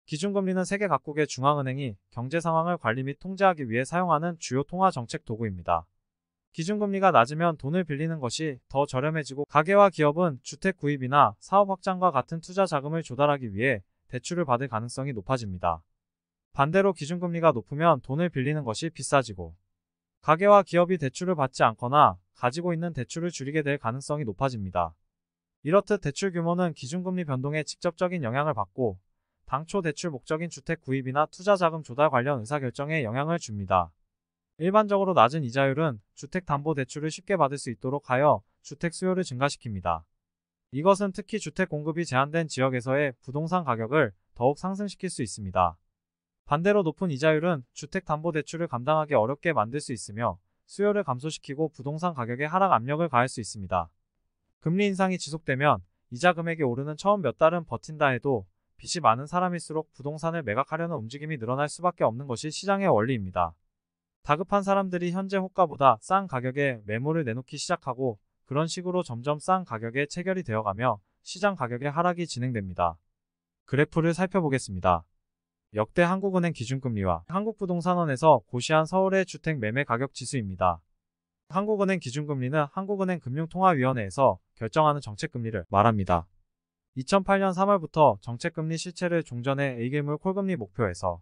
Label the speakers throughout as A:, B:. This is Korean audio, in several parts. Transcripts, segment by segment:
A: 기준금리는 세계 각국의 중앙은행이 경제 상황을 관리 및 통제하기 위해 사용하는 주요 통화 정책 도구입니다. 기준금리가 낮으면 돈을 빌리는 것이 더 저렴해지고 가계와 기업은 주택 구입이나 사업 확장과 같은 투자 자금을 조달하기 위해 대출을 받을 가능성이 높아집니다. 반대로 기준금리가 높으면 돈을 빌리는 것이 비싸지고 가계와 기업이 대출을 받지 않거나 가지고 있는 대출을 줄이게 될 가능성이 높아집니다. 이렇듯 대출 규모는 기준금리 변동에 직접적인 영향을 받고 당초 대출 목적인 주택 구입이나 투자 자금 조달 관련 의사결정에 영향을 줍니다. 일반적으로 낮은 이자율은 주택담보대출을 쉽게 받을 수 있도록 하여 주택 수요를 증가시킵니다. 이것은 특히 주택 공급이 제한된 지역에서의 부동산 가격을 더욱 상승시킬 수 있습니다. 반대로 높은 이자율은 주택담보대출을 감당하기 어렵게 만들 수 있으며 수요를 감소시키고 부동산 가격에 하락 압력을 가할 수 있습니다. 금리 인상이 지속되면 이자 금액이 오르는 처음 몇 달은 버틴다 해도 빚이 많은 사람일수록 부동산을 매각하려는 움직임이 늘어날 수밖에 없는 것이 시장의 원리입니다. 다급한 사람들이 현재 호가보다 싼 가격에 매물을 내놓기 시작하고 그런 식으로 점점 싼 가격에 체결이 되어가며 시장 가격의 하락이 진행됩니다. 그래프를 살펴보겠습니다. 역대 한국은행 기준금리와 한국부동산원에서 고시한 서울의 주택 매매 가격 지수입니다. 한국은행 기준금리는 한국은행 금융통화위원회에서 결정하는 정책금리를 말합니다. 2008년 3월부터 정책금리 실체를 종전의 A금리 콜금리 목표에서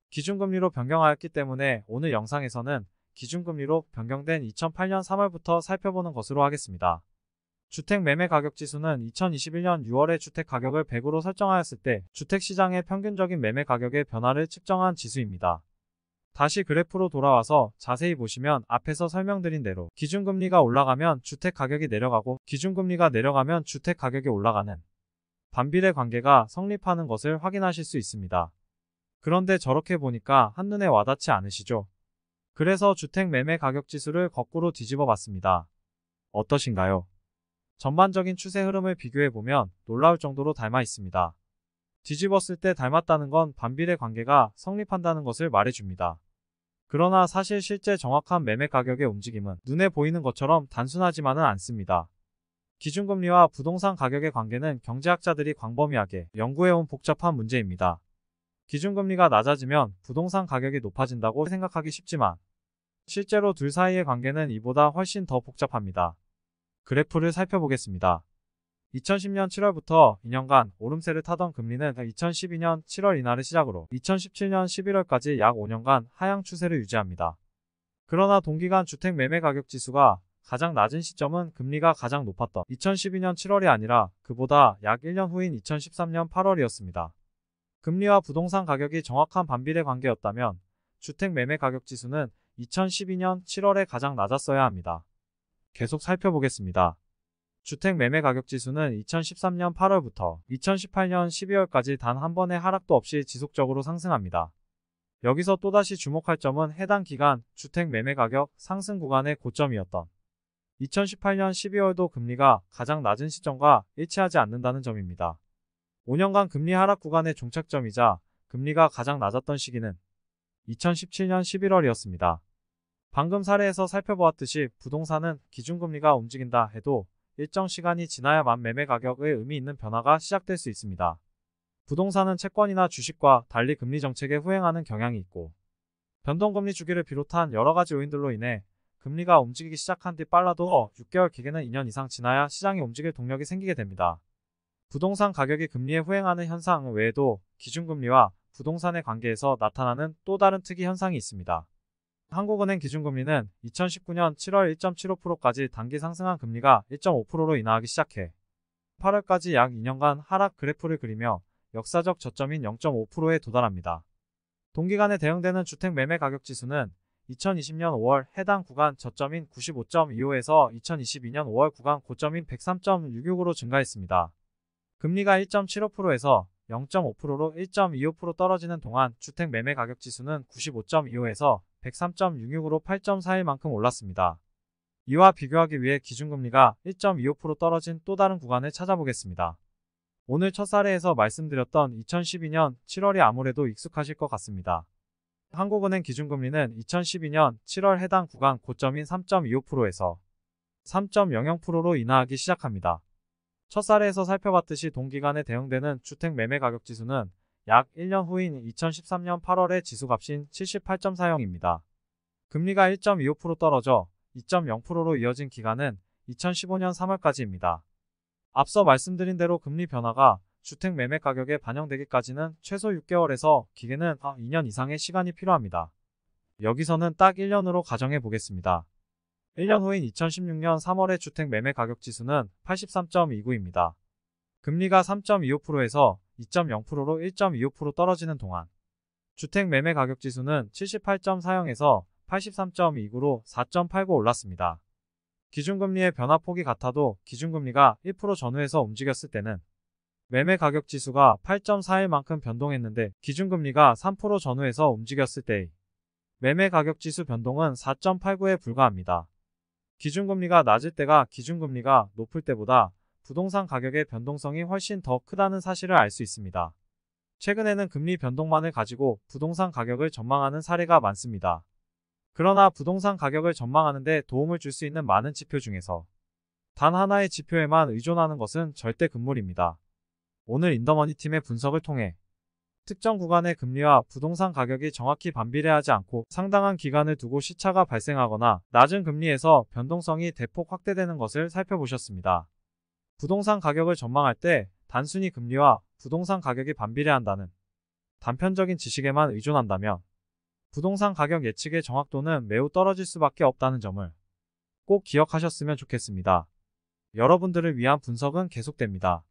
A: 기준금리로 변경하였기 때문에 오늘 영상에서는 기준금리로 변경된 2008년 3월부터 살펴보는 것으로 하겠습니다. 주택매매가격지수는 2021년 6월에 주택가격을 100으로 설정하였을 때 주택시장의 평균적인 매매가격의 변화를 측정한 지수입니다. 다시 그래프로 돌아와서 자세히 보시면 앞에서 설명드린 대로 기준금리가 올라가면 주택가격이 내려가고 기준금리가 내려가면 주택가격이 올라가는 반비례 관계가 성립하는 것을 확인하실 수 있습니다. 그런데 저렇게 보니까 한눈에 와닿지 않으시죠? 그래서 주택 매매 가격 지수를 거꾸로 뒤집어 봤습니다. 어떠신가요? 전반적인 추세 흐름을 비교해보면 놀라울 정도로 닮아 있습니다. 뒤집었을 때 닮았다는 건 반비례 관계가 성립한다는 것을 말해줍니다. 그러나 사실 실제 정확한 매매 가격의 움직임은 눈에 보이는 것처럼 단순하지만은 않습니다. 기준금리와 부동산 가격의 관계는 경제학자들이 광범위하게 연구해온 복잡한 문제입니다. 기준금리가 낮아지면 부동산 가격이 높아진다고 생각하기 쉽지만 실제로 둘 사이의 관계는 이보다 훨씬 더 복잡합니다. 그래프를 살펴보겠습니다. 2010년 7월부터 2년간 오름세를 타던 금리는 2012년 7월 인하를 시작으로 2017년 11월까지 약 5년간 하향 추세를 유지합니다. 그러나 동기간 주택 매매 가격 지수가 가장 낮은 시점은 금리가 가장 높았던 2012년 7월이 아니라 그보다 약 1년 후인 2013년 8월이었습니다. 금리와 부동산 가격이 정확한 반비례 관계였다면 주택 매매 가격 지수는 2012년 7월에 가장 낮았어야 합니다. 계속 살펴보겠습니다. 주택 매매 가격 지수는 2013년 8월부터 2018년 12월까지 단 한 번의 하락도 없이 지속적으로 상승합니다. 여기서 또다시 주목할 점은 해당 기간 주택 매매 가격 상승 구간의 고점이었던 2018년 12월도 금리가 가장 낮은 시점과 일치하지 않는다는 점입니다. 5년간 금리 하락 구간의 종착점이자 금리가 가장 낮았던 시기는 2017년 11월이었습니다. 방금 사례에서 살펴보았듯이 부동산은 기준금리가 움직인다 해도 일정 시간이 지나야만 매매 가격의 의미 있는 변화가 시작될 수 있습니다. 부동산은 채권이나 주식과 달리 금리 정책에 후행하는 경향이 있고 변동금리 주기를 비롯한 여러가지 요인들로 인해 금리가 움직이기 시작한 뒤 빨라도 6개월 기간은 2년 이상 지나야 시장이 움직일 동력이 생기게 됩니다. 부동산 가격이 금리에 후행하는 현상 외에도 기준금리와 부동산의 관계에서 나타나는 또 다른 특이 현상이 있습니다. 한국은행 기준금리는 2019년 7월 1.75%까지 단기 상승한 금리가 1.5%로 인하하기 시작해 8월까지 약 2년간 하락 그래프를 그리며 역사적 저점인 0.5%에 도달합니다. 동기간에 대응되는 주택 매매 가격 지수는 2020년 5월 해당 구간 저점인 95.25에서 2022년 5월 구간 고점인 103.66으로 증가했습니다. 금리가 1.75%에서 0.5%로 1.25% 떨어지는 동안 주택 매매 가격 지수는 95.25에서 103.66으로 8.41만큼 올랐습니다. 이와 비교하기 위해 기준금리가 1.25% 떨어진 또 다른 구간을 찾아보겠습니다. 오늘 첫 사례에서 말씀드렸던 2012년 7월이 아무래도 익숙하실 것 같습니다. 한국은행 기준금리는 2012년 7월 해당 구간 고점인 3.25%에서 3.00%로 인하하기 시작합니다. 첫 사례에서 살펴봤듯이 동기간에 대응되는 주택 매매 가격 지수는 약 1년 후인 2013년 8월의 지수값인 78.40입니다. 금리가 1.25% 떨어져 2.0%로 이어진 기간은 2015년 3월까지입니다. 앞서 말씀드린 대로 금리 변화가 주택 매매 가격에 반영되기까지는 최소 6개월에서 길게는 2년 이상의 시간이 필요합니다. 여기서는 딱 1년으로 가정해 보겠습니다. 1년 후인 2016년 3월의 주택 매매 가격 지수는 83.29입니다. 금리가 3.25%에서 2.0%로 1.25% 떨어지는 동안 주택 매매 가격 지수는 78.40에서 83.29로 4.89 올랐습니다. 기준금리의 변화폭이 같아도 기준금리가 1% 전후에서 움직였을 때는 매매 가격 지수가 8.41만큼 변동했는데 기준금리가 3% 전후에서 움직였을 때의 매매 가격 지수 변동은 4.89에 불과합니다. 기준금리가 낮을 때가 기준금리가 높을 때보다 부동산 가격의 변동성이 훨씬 더 크다는 사실을 알 수 있습니다. 최근에는 금리 변동만을 가지고 부동산 가격을 전망하는 사례가 많습니다. 그러나 부동산 가격을 전망하는 데 도움을 줄 수 있는 많은 지표 중에서 단 하나의 지표에만 의존하는 것은 절대 금물입니다. 오늘 인더머니팀의 분석을 통해 특정 구간의 금리와 부동산 가격이 정확히 반비례하지 않고 상당한 기간을 두고 시차가 발생하거나 낮은 금리에서 변동성이 대폭 확대되는 것을 살펴보셨습니다. 부동산 가격을 전망할 때 단순히 금리와 부동산 가격이 반비례한다는 단편적인 지식에만 의존한다면 부동산 가격 예측의 정확도는 매우 떨어질 수밖에 없다는 점을 꼭 기억하셨으면 좋겠습니다. 여러분들을 위한 분석은 계속됩니다.